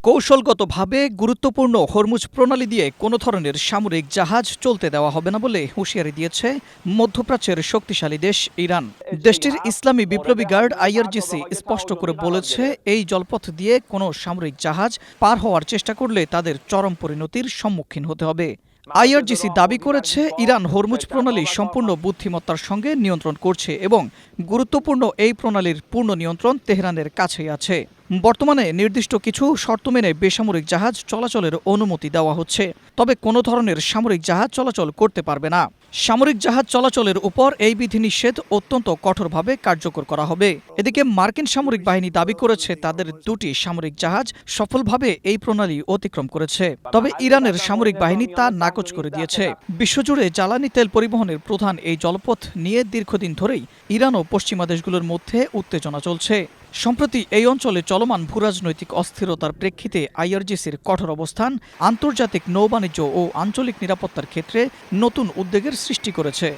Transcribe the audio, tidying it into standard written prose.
কৌশলগতভাবে গুরুত্বপূর্ণ হরমুজ প্রণালী দিয়ে কোনো ধরনের সামরিক জাহাজ চলতে দেওয়া হবে না বলে হুঁশিয়ারি দিয়েছে মধ্যপ্রাচ্যের শক্তিশালী দেশ ইরান। দেশটির ইসলামী বিপ্লবী গার্ড আইআরজিসি স্পষ্ট করে বলেছে, এই জলপথ দিয়ে কোনো সামরিক জাহাজ পার হওয়ার চেষ্টা করলে তাদের চরম পরিণতির সম্মুখীন হতে হবে। আইআরজিসি দাবি করেছে, ইরান হরমুজ প্রণালী সম্পূর্ণ বুদ্ধিমত্তার সঙ্গে নিয়ন্ত্রণ করছে এবং গুরুত্বপূর্ণ এই প্রণালীর পূর্ণ নিয়ন্ত্রণ তেহরানের কাছেই আছে। বর্তমানে নির্দিষ্ট কিছু শর্ত মেনে বেসামরিক জাহাজ চলাচলের অনুমতি দেওয়া হচ্ছে, তবে কোনো ধরনের সামরিক জাহাজ চলাচল করতে পারবে না। সামরিক জাহাজ চলাচলের উপর এই বিধিনিষেধ অত্যন্ত কঠোরভাবে কার্যকর করা হবে। এদিকে মার্কিন সামরিক বাহিনী দাবি করেছে, তাদের দুটি সামরিক জাহাজ সফলভাবে এই প্রণালী অতিক্রম করেছে, তবে ইরানের সামরিক বাহিনী তা নাকচ করে দিয়েছে। বিশ্বজুড়ে জ্বালানি তেল পরিবহনের প্রধান এই জলপথ নিয়ে দীর্ঘদিন ধরেই ইরান ও পশ্চিমা দেশগুলোর মধ্যে উত্তেজনা চলছে। সম্প্রতি এই অঞ্চলে চলমান ভূরাজনৈতিক অস্থিরতার প্রেক্ষিতে আইআরজিসির কঠোর অবস্থান আন্তর্জাতিক নৌবাণিজ্য ও আঞ্চলিক নিরাপত্তার ক্ষেত্রে নতুন উদ্বেগের সৃষ্টি করেছে।